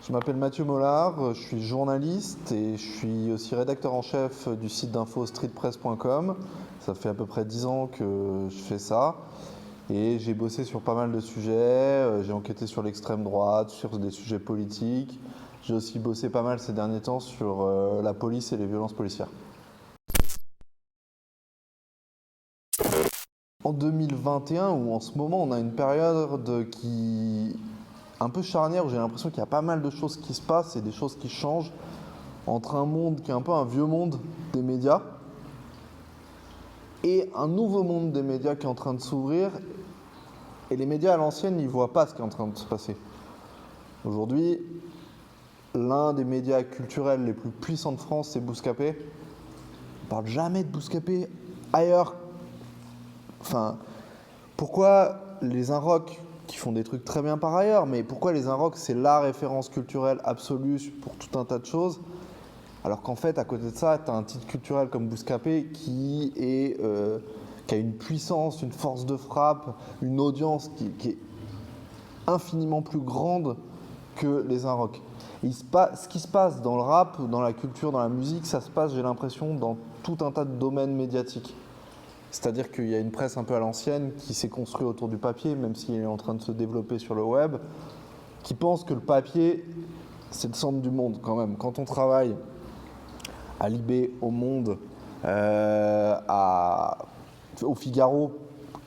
Je m'appelle Mathieu Mollard, je suis journaliste et je suis aussi rédacteur en chef du site d'info streetpress.com. Ça fait à peu près 10 ans que je fais ça et j'ai bossé sur pas mal de sujets. J'ai enquêté sur l'extrême droite, sur des sujets politiques. J'ai aussi bossé pas mal ces derniers temps sur la police et les violences policières. En 2021, ou en ce moment, on a une période qui un peu charnière où j'ai l'impression qu'il y a pas mal de choses qui se passent et des choses qui changent entre un monde qui est un peu un vieux monde des médias et un nouveau monde des médias qui est en train de s'ouvrir. Et les médias à l'ancienne, ils ne voient pas ce qui est en train de se passer. Aujourd'hui, l'un des médias culturels les plus puissants de France, c'est Bouscapé. On ne parle jamais de Bouscapé ailleurs. Enfin, pourquoi les Inrocks qui font des trucs très bien par ailleurs, mais pourquoi les Inrocks c'est la référence culturelle absolue pour tout un tas de choses, alors qu'en fait à côté de ça, tu as un titre culturel comme Bouscapé qui a une puissance, une force de frappe, une audience qui est infiniment plus grande que les Inrocks. Ce qui se passe dans le rap, dans la culture, dans la musique, ça se passe, j'ai l'impression, dans tout un tas de domaines médiatiques. C'est-à-dire qu'il y a une presse un peu à l'ancienne qui s'est construite autour du papier, même s'il est en train de se développer sur le web, qui pense que le papier, c'est le centre du monde quand même. Quand on travaille à Libé, au Monde, au Figaro,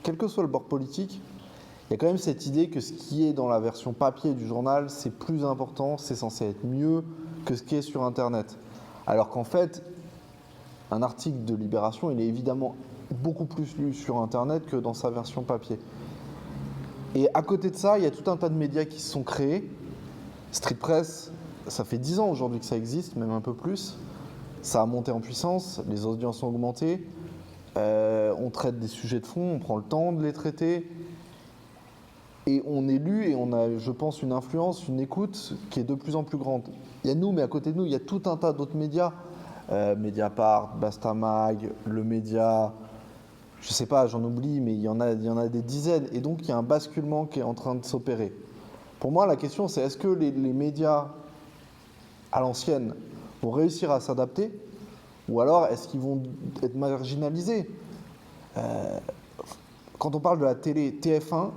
quel que soit le bord politique, il y a quand même cette idée que ce qui est dans la version papier du journal, c'est plus important, c'est censé être mieux que ce qui est sur Internet. Alors qu'en fait, un article de Libération, il est évidemment beaucoup plus lu sur Internet que dans sa version papier. Et à côté de ça, il y a tout un tas de médias qui se sont créés. Street Press, ça fait 10 ans aujourd'hui que ça existe, même un peu plus. Ça a monté en puissance, les audiences ont augmenté. On traite des sujets de fond, on prend le temps de les traiter. Et on est lu et on a, je pense, une influence, une écoute qui est de plus en plus grande. Il y a nous, mais à côté de nous, il y a tout un tas d'autres médias. Mediapart, Bastamag, Le Média, je sais pas, j'en oublie, mais il y en a des dizaines. Et donc, il y a un basculement qui est en train de s'opérer. Pour moi, la question, c'est est-ce que les médias à l'ancienne vont réussir à s'adapter ou alors est-ce qu'ils vont être marginalisés? Quand on parle de la télé, TF1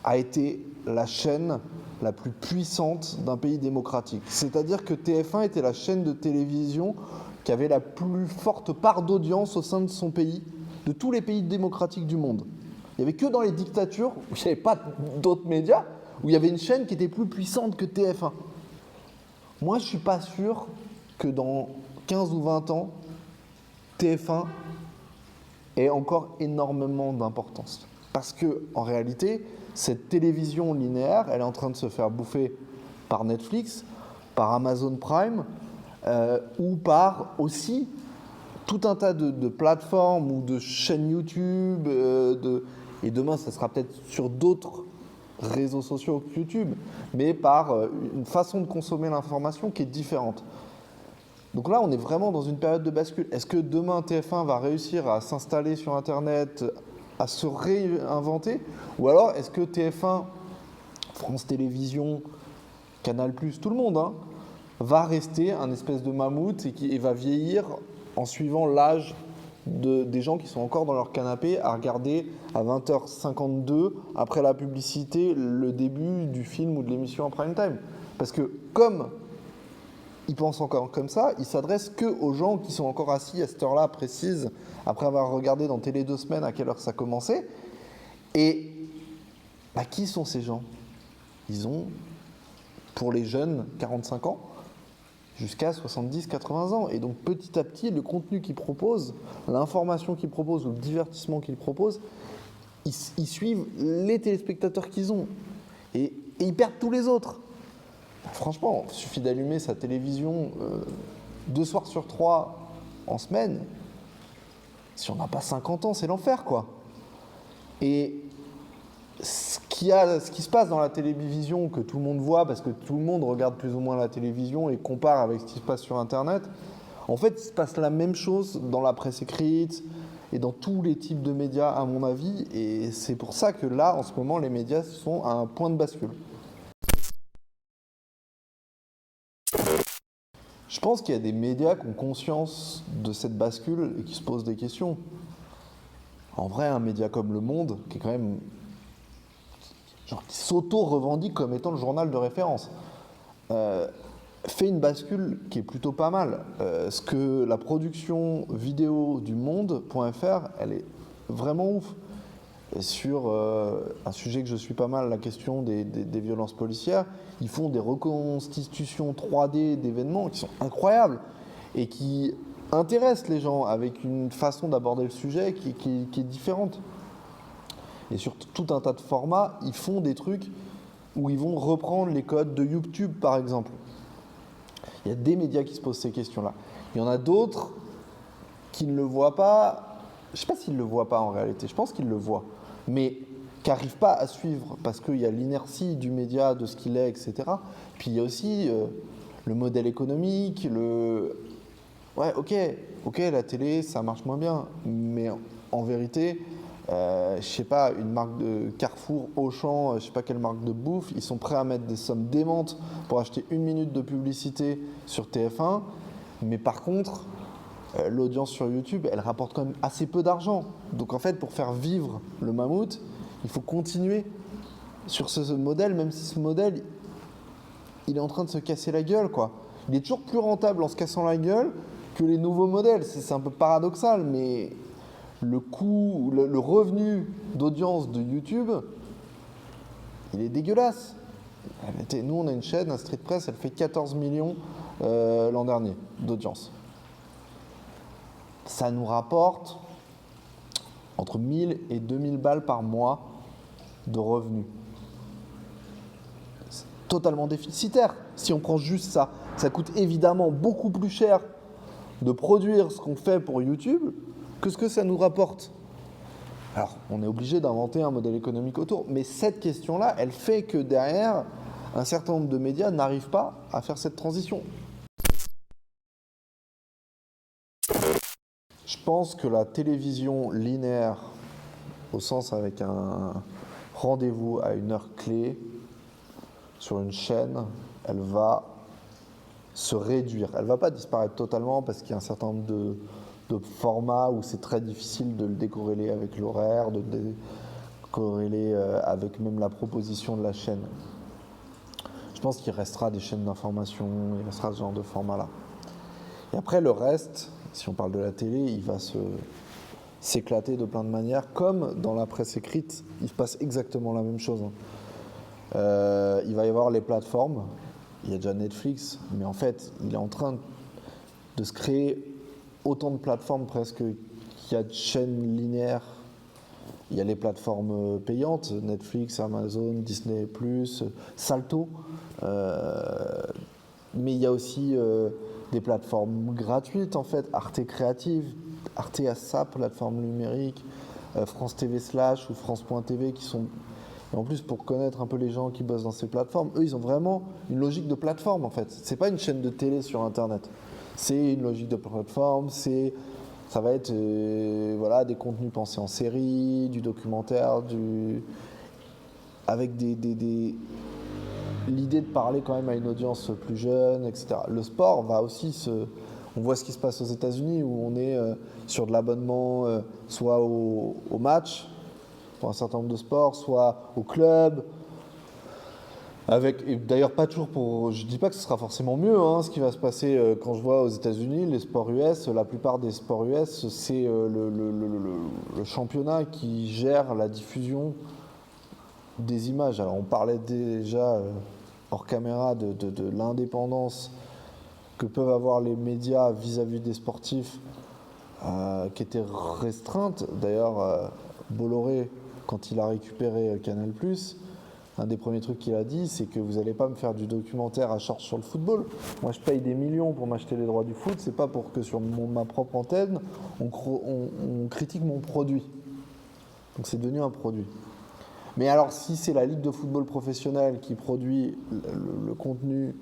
a été la chaîne la plus puissante d'un pays démocratique. C'est-à-dire que TF1 était la chaîne de télévision qui avait la plus forte part d'audience au sein de son pays, de tous les pays démocratiques du monde. Il n'y avait que dans les dictatures, où il n'y avait pas d'autres médias, où il y avait une chaîne qui était plus puissante que TF1. Moi, je ne suis pas sûr que dans 15 ou 20 ans, TF1 ait encore énormément d'importance. Parce que, en réalité, cette télévision linéaire, elle est en train de se faire bouffer par Netflix, par Amazon Prime, ou par aussi tout un tas de plateformes ou de chaînes YouTube, et demain ça sera peut-être sur d'autres réseaux sociaux que YouTube, mais par une façon de consommer l'information qui est différente. Donc là, on est vraiment dans une période de bascule. Est-ce que demain TF1 va réussir à s'installer sur Internet, à se réinventer, ou alors est-ce que TF1, France Télévisions, Canal+, tout le monde, hein, va rester un espèce de mammouth et va vieillir en suivant l'âge des gens qui sont encore dans leur canapé à regarder à 20h52 après la publicité le début du film ou de l'émission en prime time. Parce que comme ils pensent encore comme ça, ils s'adressent qu'aux gens qui sont encore assis à cette heure-là précise, après avoir regardé dans Télé 2 semaines à quelle heure ça commençait. Et qui sont ces gens? Ils ont, pour les jeunes, 45 ans, jusqu'à 70-80 ans. Et donc petit à petit, le contenu qu'ils proposent, l'information qu'ils proposent ou le divertissement qu'ils proposent, ils suivent les téléspectateurs qu'ils ont. Et ils perdent tous les autres. Franchement, il suffit d'allumer sa télévision 2 soirs sur 3 en semaine. Si on n'a pas 50 ans, c'est l'enfer, quoi. Et ce qui se passe dans la télévision, que tout le monde voit, parce que tout le monde regarde plus ou moins la télévision et compare avec ce qui se passe sur Internet, en fait, il se passe la même chose dans la presse écrite et dans tous les types de médias, à mon avis. Et c'est pour ça que là, en ce moment, les médias sont à un point de bascule. Je pense qu'il y a des médias qui ont conscience de cette bascule et qui se posent des questions. En vrai, un média comme Le Monde, qui est quand même, genre, qui s'auto-revendique comme étant le journal de référence, fait une bascule qui est plutôt pas mal. Ce que la production vidéo du Monde.fr, elle est vraiment ouf. Et sur un sujet que je suis pas mal, la question des violences policières, ils font des reconstitutions 3D d'événements qui sont incroyables et qui intéressent les gens avec une façon d'aborder le sujet qui est différente. Et sur tout un tas de formats, ils font des trucs où ils vont reprendre les codes de YouTube, par exemple. Il y a des médias qui se posent ces questions-là. Il y en a d'autres qui ne le voient pas. Je ne sais pas s'ils ne le voient pas en réalité, je pense qu'ils le voient. Mais qui n'arrivent pas à suivre parce qu'il y a l'inertie du média, de ce qu'il est, etc. Puis il y a aussi le modèle économique, Ouais, ok, la télé, ça marche moins bien. Mais en vérité, je sais pas, une marque de Carrefour, Auchan, je sais pas quelle marque de bouffe, ils sont prêts à mettre des sommes démentes pour acheter 1 minute de publicité sur TF1. Mais par contre, l'audience sur YouTube, elle rapporte quand même assez peu d'argent. Donc en fait, pour faire vivre le mammouth, il faut continuer sur ce modèle, même si ce modèle, il est en train de se casser la gueule, quoi. Il est toujours plus rentable en se cassant la gueule que les nouveaux modèles. C'est un peu paradoxal, mais le coût, le revenu d'audience de YouTube, il est dégueulasse. Nous, on a une chaîne, un Street Press, elle fait 14 millions l'an dernier d'audience. Ça nous rapporte entre 1000 et 2000 balles par mois de revenus. C'est totalement déficitaire si on prend juste ça. Ça coûte évidemment beaucoup plus cher de produire ce qu'on fait pour YouTube que ce que ça nous rapporte. Alors, on est obligé d'inventer un modèle économique autour. Mais cette question-là, elle fait que derrière, un certain nombre de médias n'arrivent pas à faire cette transition. Je pense que la télévision linéaire, au sens avec un rendez-vous à une heure clé, sur une chaîne, elle va se réduire. Elle ne va pas disparaître totalement parce qu'il y a un certain nombre de formats où c'est très difficile de le décorréler avec l'horaire, de le décorréler avec même la proposition de la chaîne. Je pense qu'il restera des chaînes d'information, il restera ce genre de format-là. Et après, le reste, si on parle de la télé, il va s'éclater de plein de manières. Comme dans la presse écrite, il se passe exactement la même chose. Il va y avoir les plateformes. Il y a déjà Netflix, mais en fait, il est en train de se créer autant de plateformes presque qu'il y a de chaînes linéaires. Il y a les plateformes payantes, Netflix, Amazon, Disney+, Salto. Mais il y a aussi des plateformes gratuites, en fait, Arte Créative, Arte ASA, plateforme numérique, France TV Slash ou France.tv qui sont... Et en plus, pour connaître un peu les gens qui bossent dans ces plateformes, eux, ils ont vraiment une logique de plateforme, en fait. C'est pas une chaîne de télé sur Internet. C'est une logique de plateforme, ça va être voilà, des contenus pensés en série, du documentaire, avec l'idée de parler quand même à une audience plus jeune, etc. Le sport va aussi on voit ce qui se passe aux États-Unis où on est sur de l'abonnement soit au match, pour un certain nombre de sports, soit au club, et d'ailleurs pas toujours je dis pas que ce sera forcément mieux, ce qui va se passer quand je vois aux États-Unis, les sports US, la plupart des sports US, c'est le championnat qui gère la diffusion des images. Alors on parlait déjà hors caméra de l'indépendance que peuvent avoir les médias vis-à-vis des sportifs qui était restreinte. D'ailleurs, Bolloré, quand il a récupéré Canal+, un des premiers trucs qu'il a dit, c'est que vous n'allez pas me faire du documentaire à charge sur le football. Moi, je paye des millions pour m'acheter les droits du foot. C'est pas pour que sur ma propre antenne, on critique mon produit. Donc c'est devenu un produit. Mais alors, si c'est la Ligue de football professionnel qui produit le contenu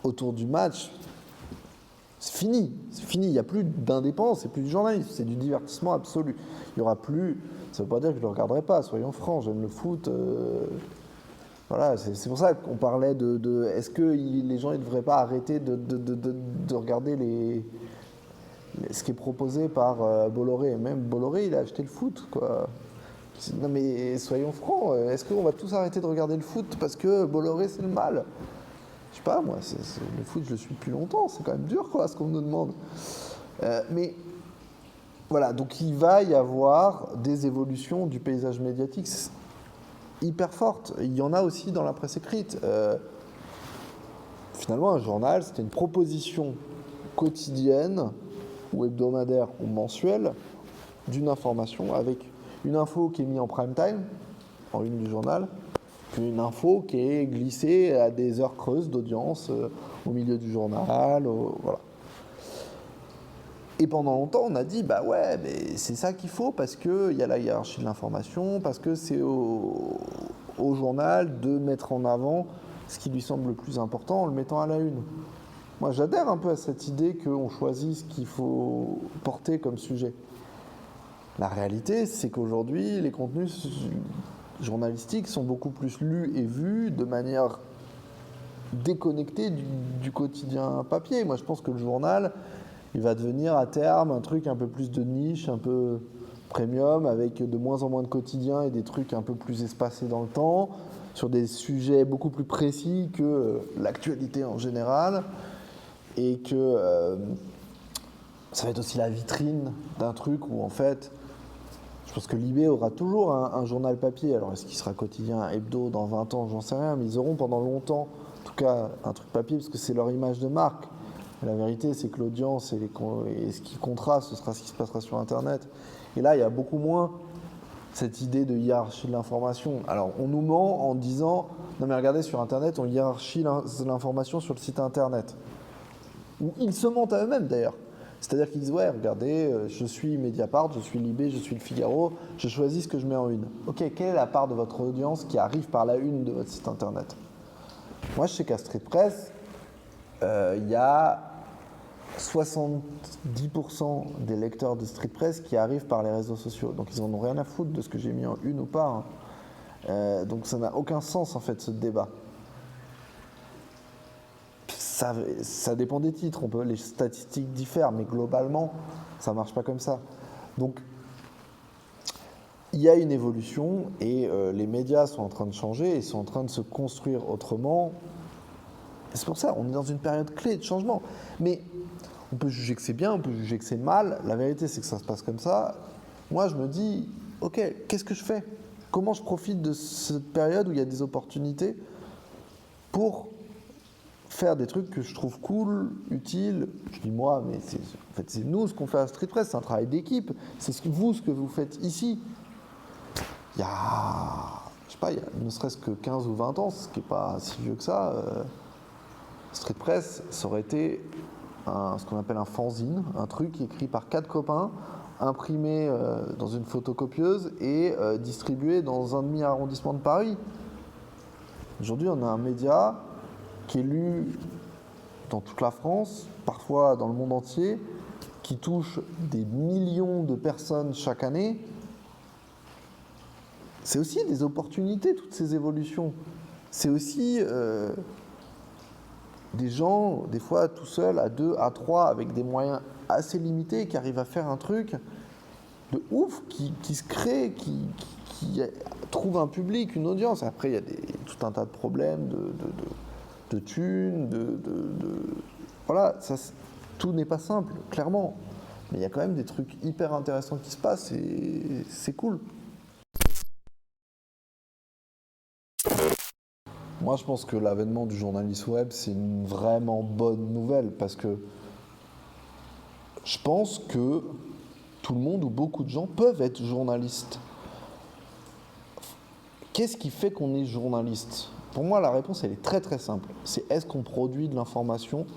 autour du match, c'est fini, il n'y a plus d'indépendance, c'est plus du journalisme, c'est du divertissement absolu. Il n'y aura plus, ça ne veut pas dire que je ne le regarderai pas, soyons francs, j'aime le foot, Voilà, c'est pour ça qu'on parlait est-ce que les gens ne devraient pas arrêter de regarder ce qui est proposé par Bolloré. Même Bolloré, il a acheté le foot, quoi. Non mais soyons francs, est-ce qu'on va tous arrêter de regarder le foot parce que Bolloré c'est le mal? Je sais pas, moi, le foot je le suis depuis longtemps, c'est quand même dur quoi ce qu'on nous demande. Mais voilà, donc il va y avoir des évolutions du paysage médiatique hyper fortes. Il y en a aussi dans la presse écrite. Finalement, un journal, c'était une proposition quotidienne ou hebdomadaire ou mensuelle d'une information avec une info qui est mise en prime time, en une du journal, puis une info qui est glissée à des heures creuses d'audience au milieu du journal, voilà. Et pendant longtemps, on a dit, bah ouais, mais c'est ça qu'il faut parce qu'il y a la hiérarchie de l'information, parce que c'est au journal de mettre en avant ce qui lui semble le plus important en le mettant à la une. Moi, j'adhère un peu à cette idée qu'on choisit ce qu'il faut porter comme sujet. La réalité, c'est qu'aujourd'hui, les contenus journalistiques sont beaucoup plus lus et vus de manière déconnectée du quotidien papier. Moi, je pense que le journal, il va devenir à terme un truc un peu plus de niche, un peu premium, avec de moins en moins de quotidien et des trucs un peu plus espacés dans le temps, sur des sujets beaucoup plus précis que l'actualité en général, et que ça va être aussi la vitrine d'un truc où en fait, je pense que Libé aura toujours un journal papier. Alors est-ce qu'il sera quotidien, hebdo dans 20 ans, j'en sais rien, mais ils auront pendant longtemps, en tout cas, un truc papier parce que c'est leur image de marque. La vérité, c'est que l'audience et ce qui comptera, ce sera ce qui se passera sur Internet. Et là, il y a beaucoup moins cette idée de hiérarchie de l'information. Alors, on nous ment en disant, non mais regardez, sur Internet, on hiérarchie l'information sur le site Internet. Ou ils se mentent à eux-mêmes d'ailleurs. C'est-à-dire qu'ils disent, ouais, regardez, je suis Mediapart, je suis Libé, je suis Le Figaro, je choisis ce que je mets en une. Ok, quelle est la part de votre audience qui arrive par la une de votre site Internet? Moi, je sais qu'à Street Press, il y a 70% des lecteurs de Street Press qui arrivent par les réseaux sociaux. Donc ils n'en ont rien à foutre de ce que j'ai mis en une ou pas. Donc ça n'a aucun sens en fait ce débat. Ça dépend des titres, les statistiques diffèrent, mais globalement, ça ne marche pas comme ça. Donc il y a une évolution et les médias sont en train de changer et sont en train de se construire autrement. C'est pour ça, on est dans une période clé de changement. Mais on peut juger que c'est bien, on peut juger que c'est mal. La vérité, c'est que ça se passe comme ça. Moi, je me dis, ok, qu'est-ce que je fais? Comment je profite de cette période où il y a des opportunités pour faire des trucs que je trouve cool, utiles? Je dis moi, mais en fait, c'est nous ce qu'on fait à Street Press, c'est un travail d'équipe. C'est ce que vous faites ici. Il y a, je sais pas, il y a ne serait-ce que 15 ou 20 ans, ce qui n'est pas si vieux que ça. Street Press, ça aurait été ce qu'on appelle un fanzine, un truc écrit par 4 copains, imprimé dans une photocopieuse et distribué dans un demi-arrondissement de Paris. Aujourd'hui, on a un média qui est lu dans toute la France, parfois dans le monde entier, qui touche des millions de personnes chaque année. C'est aussi des opportunités, toutes ces évolutions. C'est aussi des gens, des fois tout seuls, à 2, à 3, avec des moyens assez limités, qui arrivent à faire un truc de ouf, qui se crée, qui trouve un public, une audience. Après, il y a tout un tas de problèmes de thunes, voilà, ça, tout n'est pas simple, clairement. Mais il y a quand même des trucs hyper intéressants qui se passent et c'est cool. Moi, je pense que l'avènement du journalisme web, c'est une vraiment bonne nouvelle parce que je pense que tout le monde ou beaucoup de gens peuvent être journalistes. Qu'est-ce qui fait qu'on est journaliste? Pour moi, la réponse, elle est très très simple. C'est est-ce qu'on produit de l'information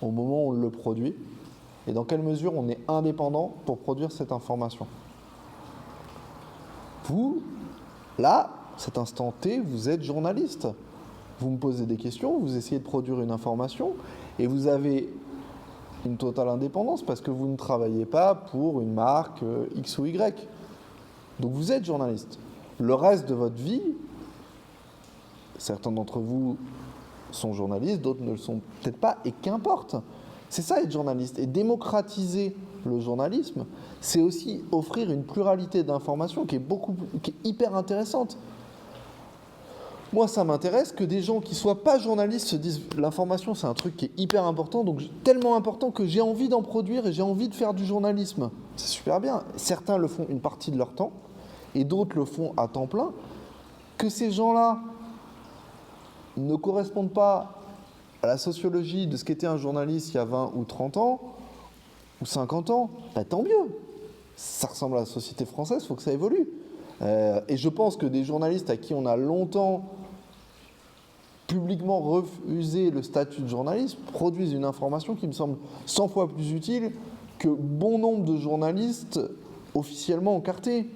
au moment où on le produit et dans quelle mesure on est indépendant pour produire cette information. Vous, là, cet instant T, vous êtes journaliste. Vous me posez des questions, vous essayez de produire une information et vous avez une totale indépendance parce que vous ne travaillez pas pour une marque X ou Y. Donc vous êtes journaliste. Le reste de votre vie, Certains d'entre vous sont journalistes, d'autres ne le sont peut-être pas, et qu'importe. C'est ça être journaliste. Et démocratiser le journalisme, c'est aussi offrir une pluralité d'informations qui est hyper intéressante. Moi, ça m'intéresse que des gens qui ne soient pas journalistes se disent l'information, c'est un truc qui est hyper important, donc tellement important que j'ai envie d'en produire et j'ai envie de faire du journalisme. C'est super bien. Certains le font une partie de leur temps et d'autres le font à temps plein. Que ces gens-là ne correspondent pas à la sociologie de ce qu'était un journaliste il y a 20 ou 30 ans ou 50 ans, bah, tant mieux. Ça ressemble à la société française, il faut que ça évolue. Et je pense que des journalistes à qui on a longtemps publiquement refusé le statut de journaliste produisent une information qui me semble 100 fois plus utile que bon nombre de journalistes officiellement encartés.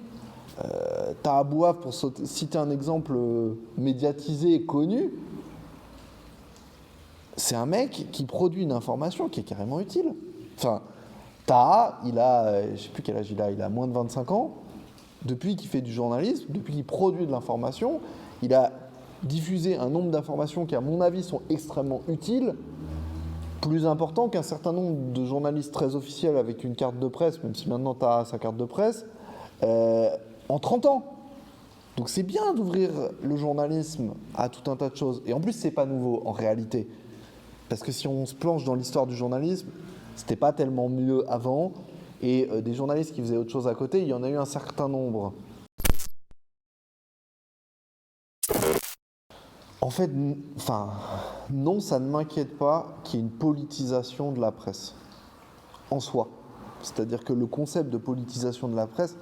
T'as Abouaf, pour citer un exemple médiatisé et connu, c'est un mec qui produit une information qui est carrément utile. Enfin, Taha, je ne sais plus quel âge il a moins de 25 ans. Depuis qu'il fait du journalisme, depuis qu'il produit de l'information, il a diffusé un nombre d'informations qui, à mon avis, sont extrêmement utiles, plus important qu'un certain nombre de journalistes très officiels avec une carte de presse, même si maintenant Taha a sa carte de presse, en 30 ans. Donc c'est bien d'ouvrir le journalisme à tout un tas de choses. Et en plus, c'est pas nouveau en réalité. Parce que si on se plonge dans l'histoire du journalisme, c'était pas tellement mieux avant. Et des journalistes qui faisaient autre chose à côté, il y en a eu un certain nombre. En fait, non, ça ne m'inquiète pas qu'il y ait une politisation de la presse, en soi. C'est-à-dire que le concept de politisation de la presse,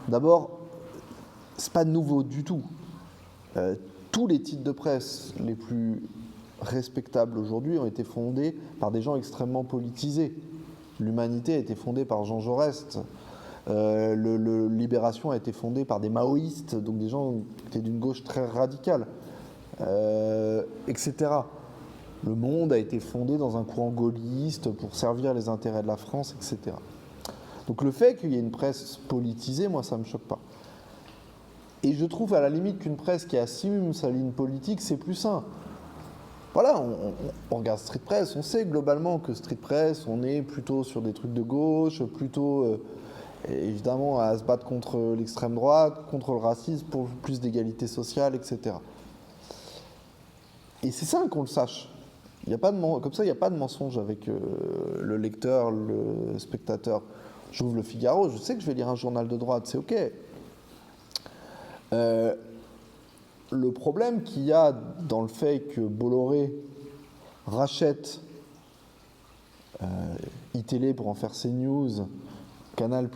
d'abord, c'est pas nouveau du tout. Tous les titres de presse les plus respectables aujourd'hui ont été fondés par des gens extrêmement politisés. L'Humanité a été fondée par Jean Jaurès. Libération a été fondée par des maoïstes, donc des gens qui étaient d'une gauche très radicale, etc. Le Monde a été fondé dans un courant gaulliste pour servir les intérêts de la France, etc. Donc le fait qu'il y ait une presse politisée, moi, ça ne me choque pas. Et je trouve à la limite qu'une presse qui assume sa ligne politique, c'est plus sain. Voilà, on regarde Street Press, on sait globalement que Street Press, on est plutôt sur des trucs de gauche, plutôt évidemment à se battre contre l'extrême droite, contre le racisme, pour plus d'égalité sociale, etc. Et c'est ça qu'on le sache. Comme ça, il n'y a pas de mensonge avec le lecteur, le spectateur. J'ouvre le Figaro, je sais que je vais lire un journal de droite, c'est OK. Le problème qu'il y a dans le fait que Bolloré rachète iTélé pour en faire CNews, Canal+,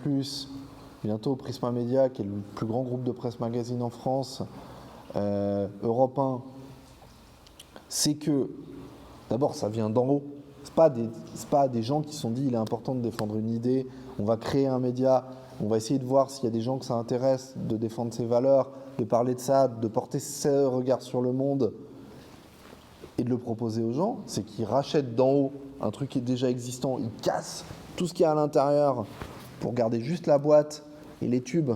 bientôt Prisma Media, qui est le plus grand groupe de presse magazine en France, Europe 1, c'est que, d'abord, ça vient d'en haut. C'est pas des gens qui se sont dit il est important de défendre une idée, on va créer un média, on va essayer de voir s'il y a des gens que ça intéresse de défendre ses valeurs, de parler de ça, de porter ses regards sur le monde et de le proposer aux gens. C'est qu'ils rachètent d'en haut un truc qui est déjà existant, ils cassent tout ce qu'il y a à l'intérieur pour garder juste la boîte et les tubes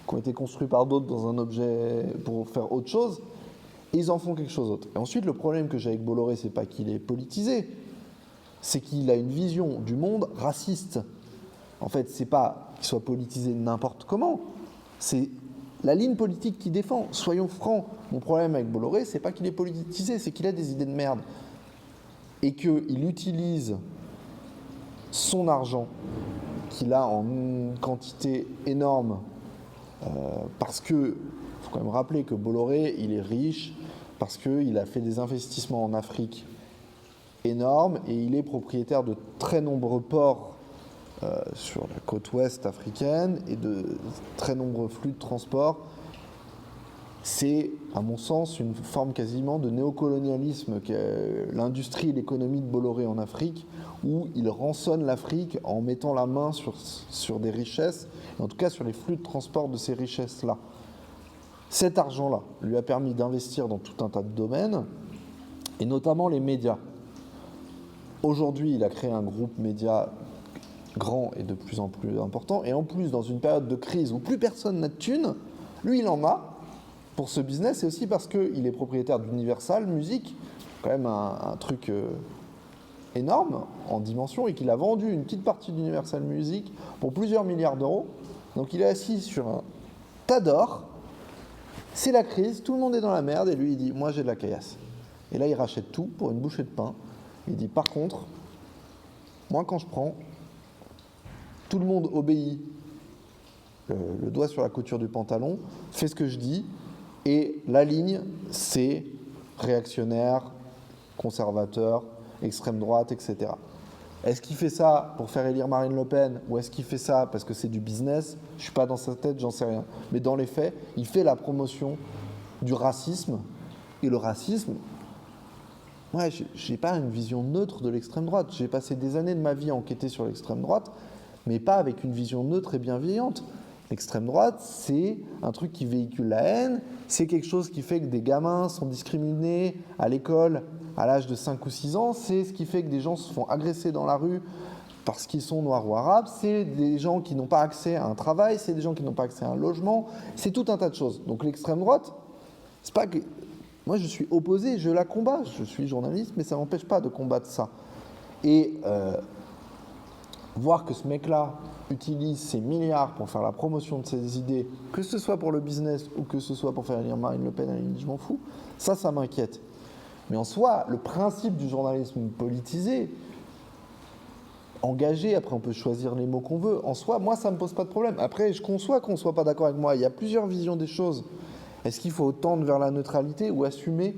qui ont été construits par d'autres dans un objet pour faire autre chose, et ils en font quelque chose d'autre. Et ensuite, le problème que j'ai avec Bolloré, c'est pas qu'il est politisé, c'est qu'il a une vision du monde raciste. En fait, c'est pas qu'il soit politisé n'importe comment, c'est la ligne politique qu'il défend. Soyons francs, mon problème avec Bolloré, c'est pas qu'il est politisé, c'est qu'il a des idées de merde. Et qu'il utilise son argent, qu'il a en quantité énorme, parce que, il faut quand même rappeler que Bolloré, il est riche, parce qu'il a fait des investissements en Afrique énormes, et il est propriétaire de très nombreux ports sur la côte ouest africaine et de très nombreux flux de transport. C'est, à mon sens, une forme quasiment de néocolonialisme qu'est l'industrie et l'économie de Bolloré en Afrique, où il rançonne l'Afrique en mettant la main sur des richesses, et en tout cas sur les flux de transport de ces richesses-là. Cet argent-là lui a permis d'investir dans tout un tas de domaines, et notamment les médias. Aujourd'hui, il a créé un groupe média grand et de plus en plus important, et en plus, dans une période de crise où plus personne n'a de thunes, lui, il en a, pour ce business et aussi parce qu'il est propriétaire d'Universal Music, quand même un truc énorme en dimension, et qu'il a vendu une petite partie d'Universal Music pour plusieurs milliards d'euros. Donc il est assis sur un tas d'or, c'est la crise, tout le monde est dans la merde, et lui il dit moi j'ai de la caillasse. Et là il rachète tout pour une bouchée de pain. Il dit par contre, moi quand je prends, tout le monde obéit, le doigt sur la couture du pantalon, fait ce que je dis, et la ligne c'est réactionnaire, conservateur, extrême droite, etc. Est-ce qu'il fait ça pour faire élire Marine Le Pen, ou est-ce qu'il fait ça parce que c'est du business? Je ne suis pas dans sa tête, j'en sais rien. Mais dans les faits, il fait la promotion du racisme. Et le racisme, moi, je n'ai pas une vision neutre de l'extrême droite. J'ai passé des années de ma vie à enquêter sur l'extrême droite, mais pas avec une vision neutre et bienveillante. L'extrême droite, c'est un truc qui véhicule la haine, c'est quelque chose qui fait que des gamins sont discriminés à l'école à l'âge de 5 ou 6 ans, c'est ce qui fait que des gens se font agresser dans la rue parce qu'ils sont noirs ou arabes, c'est des gens qui n'ont pas accès à un travail, c'est des gens qui n'ont pas accès à un logement, c'est tout un tas de choses. Donc l'extrême droite, c'est pas que... Moi je suis opposé, je la combats, je suis journaliste, mais ça ne m'empêche pas de combattre ça. Et voir que ce mec-là utilise ses milliards pour faire la promotion de ses idées, que ce soit pour le business ou que ce soit pour faire élire Marine Le Pen, je m'en fous, ça m'inquiète. Mais en soi, le principe du journalisme politisé, engagé, après on peut choisir les mots qu'on veut, en soi, moi ça ne me pose pas de problème. Après, je conçois qu'on ne soit pas d'accord avec moi, il y a plusieurs visions des choses. Est-ce qu'il faut tendre vers la neutralité ou assumer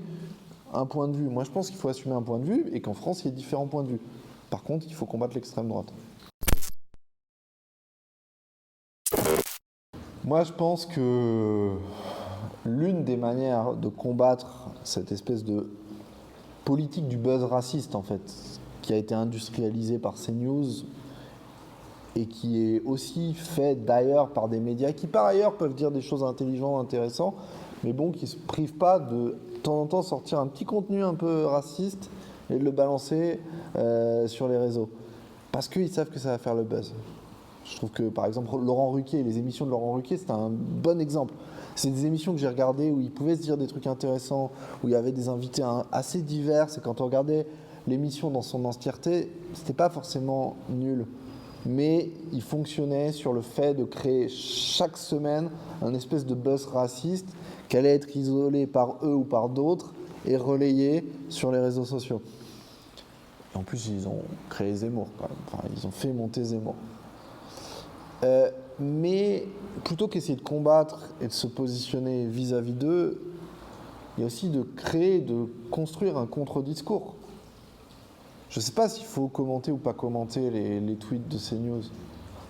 un point de vue? Moi je pense qu'il faut assumer un point de vue et qu'en France il y a différents points de vue. Par contre, il faut combattre l'extrême droite. Moi je pense que l'une des manières de combattre cette espèce de politique du buzz raciste, en fait, qui a été industrialisée par CNews et qui est aussi faite d'ailleurs par des médias qui, par ailleurs, peuvent dire des choses intelligentes, intéressantes, mais bon, qui ne se privent pas de temps en temps sortir un petit contenu un peu raciste et de le balancer sur les réseaux. Parce qu'ils savent que ça va faire le buzz. Je trouve que, par exemple, Laurent Ruquier, les émissions de Laurent Ruquier, c'est un bon exemple. C'est des émissions que j'ai regardées où il pouvait se dire des trucs intéressants, où il y avait des invités assez divers, et quand on regardait l'émission dans son entièreté, c'était pas forcément nul. Mais il fonctionnait sur le fait de créer chaque semaine un espèce de buzz raciste qui allait être isolé par eux ou par d'autres et relayé sur les réseaux sociaux. Et en plus, ils ont créé Zemmour, quand même. Enfin, ils ont fait monter Zemmour. Mais plutôt qu'essayer de combattre et de se positionner vis-à-vis d'eux, il y a aussi de créer, de construire un contre-discours. Je ne sais pas s'il faut commenter ou pas commenter les tweets de CNews.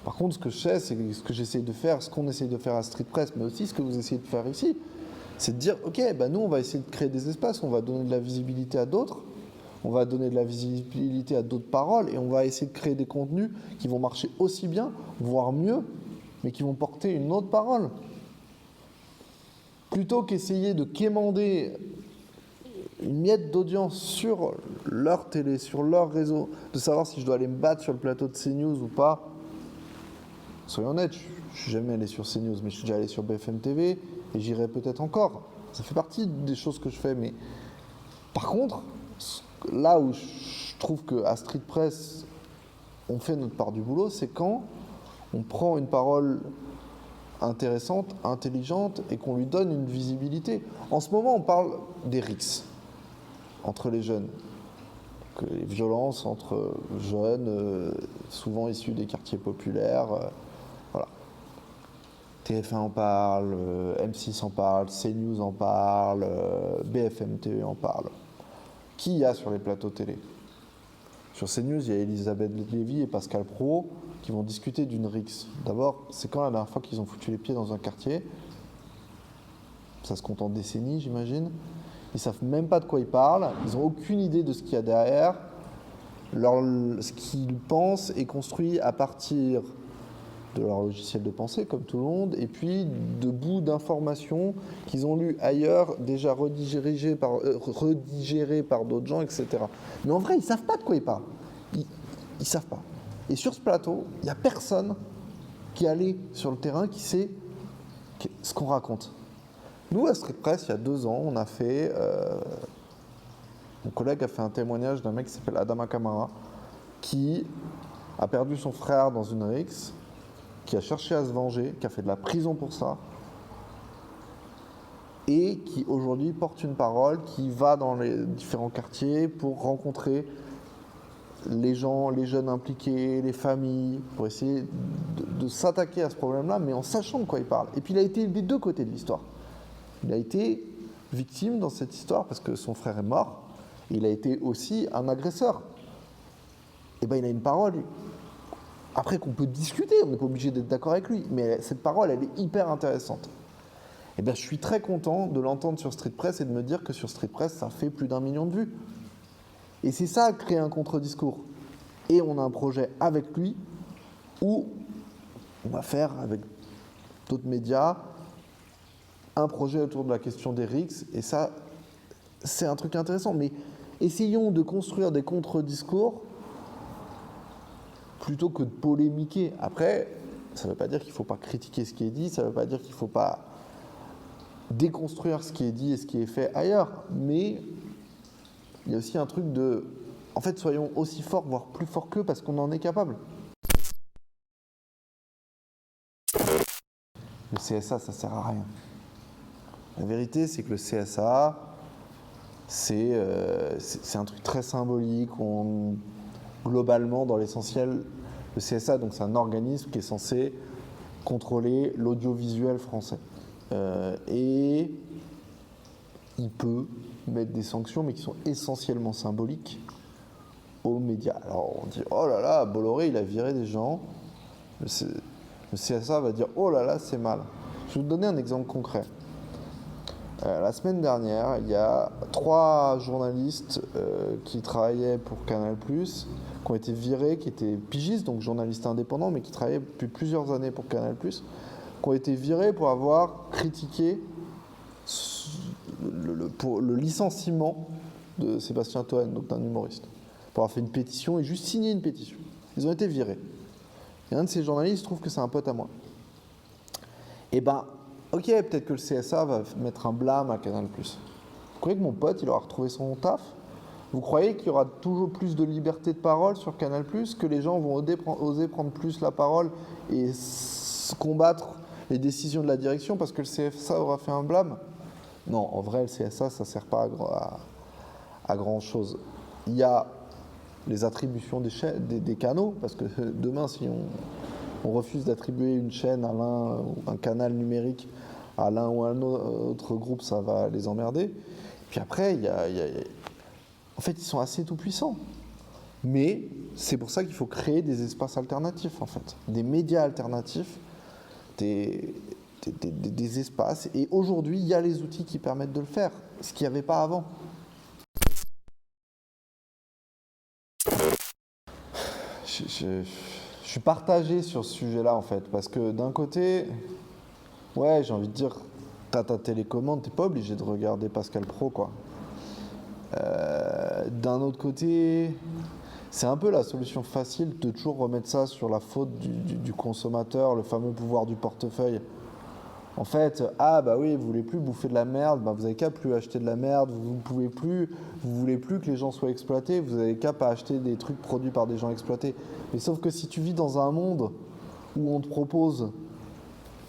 Par contre, ce que je sais, c'est ce que j'essaie de faire, ce qu'on essaie de faire à Street Press, mais aussi ce que vous essayez de faire ici, c'est de dire, ok, bah nous, on va essayer de créer des espaces, on va donner de la visibilité à d'autres, on va donner de la visibilité à d'autres paroles, et on va essayer de créer des contenus qui vont marcher aussi bien, voire mieux, mais qui vont porter une autre parole. Plutôt qu'essayer de quémander une miette d'audience sur leur télé, sur leur réseau, de savoir si je dois aller me battre sur le plateau de CNews ou pas. Soyons honnêtes, je ne suis jamais allé sur CNews, mais je suis déjà allé sur BFM TV, et j'irai peut-être encore. Ça fait partie des choses que je fais, mais par contre, là où je trouve qu'à Street Press, on fait notre part du boulot, c'est quand on prend une parole intéressante, intelligente, et qu'on lui donne une visibilité. En ce moment, on parle des rixes entre les jeunes, que les violences entre jeunes, souvent issus des quartiers populaires, voilà. TF1 en parle, M6 en parle, CNews en parle, BFM TV en parle. Qui y a sur les plateaux télé? Sur CNews, il y a Elisabeth Lévy et Pascal Praud qui vont discuter d'une rixe. D'abord, c'est quand la dernière fois qu'ils ont foutu les pieds dans un quartier? Ça se compte en décennies, j'imagine. Ils ne savent même pas de quoi ils parlent, ils n'ont aucune idée de ce qu'il y a derrière. Ce qu'ils pensent est construit à partir de leur logiciel de pensée, comme tout le monde, et puis de bouts d'informations qu'ils ont lues ailleurs, déjà redigérées par d'autres gens, etc. Mais en vrai, ils ne savent pas de quoi ils parlent. Ils ne savent pas. Et sur ce plateau, il n'y a personne qui est allé sur le terrain qui sait ce qu'on raconte. Nous, à Street Press, il y a 2 ans, on a fait... mon collègue a fait un témoignage d'un mec qui s'appelle Adama Kamara, qui a perdu son frère dans une rixe, qui a cherché à se venger, qui a fait de la prison pour ça, et qui aujourd'hui porte une parole, qui va dans les différents quartiers pour rencontrer les gens, les jeunes impliqués, les familles, pour essayer de s'attaquer à ce problème-là, mais en sachant de quoi il parle. Et puis il a été des 2 côtés de l'histoire. Il a été victime dans cette histoire parce que son frère est mort, et il a été aussi un agresseur. Et bien il a une parole, après qu'on peut discuter, on n'est pas obligé d'être d'accord avec lui, mais cette parole, elle est hyper intéressante. Et bien je suis très content de l'entendre sur Street Press et de me dire que sur Street Press, ça fait plus d'1 million de vues. Et c'est ça, créer un contre-discours. Et on a un projet avec lui où on va faire, avec d'autres médias, un projet autour de la question des RICS. Et ça, c'est un truc intéressant. Mais essayons de construire des contre-discours plutôt que de polémiquer. Après, ça ne veut pas dire qu'il ne faut pas critiquer ce qui est dit, ça ne veut pas dire qu'il ne faut pas déconstruire ce qui est dit et ce qui est fait ailleurs. Mais il y a aussi un truc de... En fait, soyons aussi forts, voire plus forts qu'eux, parce qu'on en est capable. Le CSA, ça sert à rien. La vérité, c'est que le CSA, c'est un truc très symbolique. Globalement, dans l'essentiel, le CSA, donc c'est un organisme qui est censé contrôler l'audiovisuel français. Et il peut mettre des sanctions, mais qui sont essentiellement symboliques aux médias. Alors on dit, oh là là, Bolloré, il a viré des gens. Le CSA va dire, oh là là, c'est mal. Je vais vous donner un exemple concret. La semaine dernière, il y a 3 journalistes qui travaillaient pour Canal+, qui ont été virés, qui étaient pigistes, donc journalistes indépendants, mais qui travaillaient depuis plusieurs années pour Canal+, qui ont été virés pour avoir critiqué le licenciement de Sébastien Toen, donc d'un humoriste, pour avoir fait une pétition et juste signé une pétition. Ils ont été virés. Et un de ces journalistes trouve que c'est un pote à moi. Et ben, ok, peut-être que le CSA va mettre un blâme à Canal+. Vous croyez que mon pote, il aura retrouvé son taf? Vous croyez qu'il y aura toujours plus de liberté de parole sur Canal+, que les gens vont oser prendre plus la parole et combattre les décisions de la direction parce que le CSA aura fait un blâme? Non, en vrai, le CSA, ça ne sert pas à grand-chose. Il y a les attributions des canaux, parce que demain, si on refuse d'attribuer une chaîne à l'un, ou un canal numérique à l'un ou à un autre groupe, ça va les emmerder. Puis après, en fait, ils sont assez tout-puissants. Mais c'est pour ça qu'il faut créer des espaces alternatifs, en fait. Des médias alternatifs, des espaces. Et aujourd'hui, il y a les outils qui permettent de le faire, ce qu'il n'y avait pas avant. Je suis partagé sur ce sujet-là, en fait, parce que d'un côté, ouais, j'ai envie de dire, t'as ta télécommande, t'es pas obligé de regarder Pascal Pro, quoi. D'un autre côté, c'est un peu la solution facile de toujours remettre ça sur la faute du consommateur, le fameux pouvoir du portefeuille. En fait, ah bah oui, vous voulez plus bouffer de la merde, bah vous avez qu'à plus acheter de la merde, vous voulez plus que les gens soient exploités, vous avez qu'à pas acheter des trucs produits par des gens exploités. Mais sauf que si tu vis dans un monde où on te propose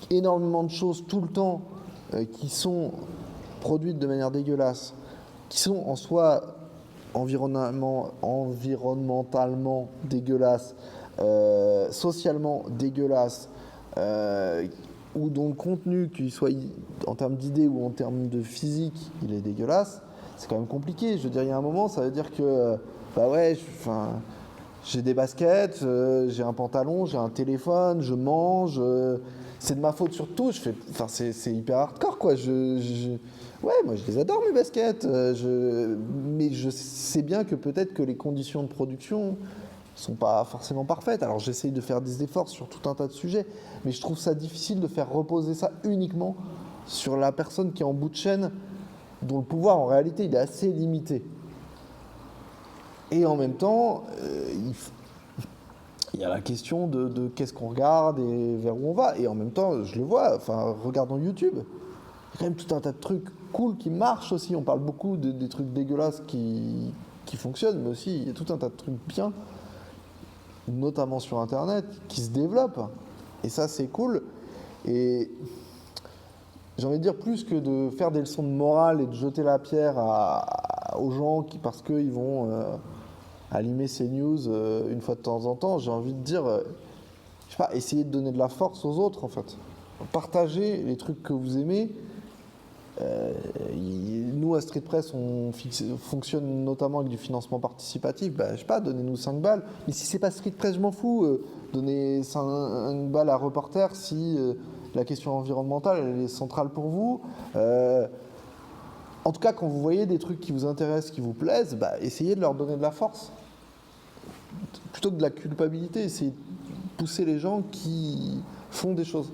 énormément de choses tout le temps qui sont produites de manière dégueulasse, qui sont en soi environnementalement dégueulasses, socialement dégueulasses, ou dont le contenu, qu'il soit en termes d'idées ou en termes de physique, il est dégueulasse, c'est quand même compliqué. Je veux dire, il y a un moment, ça veut dire que, bah ouais, j'ai des baskets, j'ai un pantalon, j'ai un téléphone, je mange, c'est de ma faute sur tout. C'est hyper hardcore, quoi. Ouais, moi je les adore mes baskets, mais je sais bien que peut-être que les conditions de production sont pas forcément parfaites. Alors j'essaye de faire des efforts sur tout un tas de sujets, mais je trouve ça difficile de faire reposer ça uniquement sur la personne qui est en bout de chaîne, dont le pouvoir en réalité il est assez limité. Et en même temps, il y a la question de qu'est-ce qu'on regarde et vers où on va. Et en même temps, je le vois, enfin, regardons YouTube. y a quand même tout un tas de trucs cool qui marchent aussi. On parle beaucoup des trucs dégueulasses qui fonctionnent, mais aussi il y a tout un tas de trucs bien, notamment sur Internet, qui se développent. Et ça, c'est cool. Et j'ai envie de dire, plus que de faire des leçons de morale et de jeter la pierre aux gens parce qu'ils vont allumer ces news une fois de temps en temps, j'ai envie de dire, je sais pas, essayez de donner de la force aux autres en fait. Partagez les trucs que vous aimez. Nous à Street Press on fonctionne notamment avec du financement participatif, je sais pas, donnez-nous 5 balles, mais si c'est pas Street Press je m'en fous, donnez 5 balles à Reporter si la question environnementale elle est centrale pour vous. En tout cas quand vous voyez des trucs qui vous intéressent, qui vous plaisent, essayez de leur donner de la force plutôt que de la culpabilité, essayez de pousser les gens qui font des choses.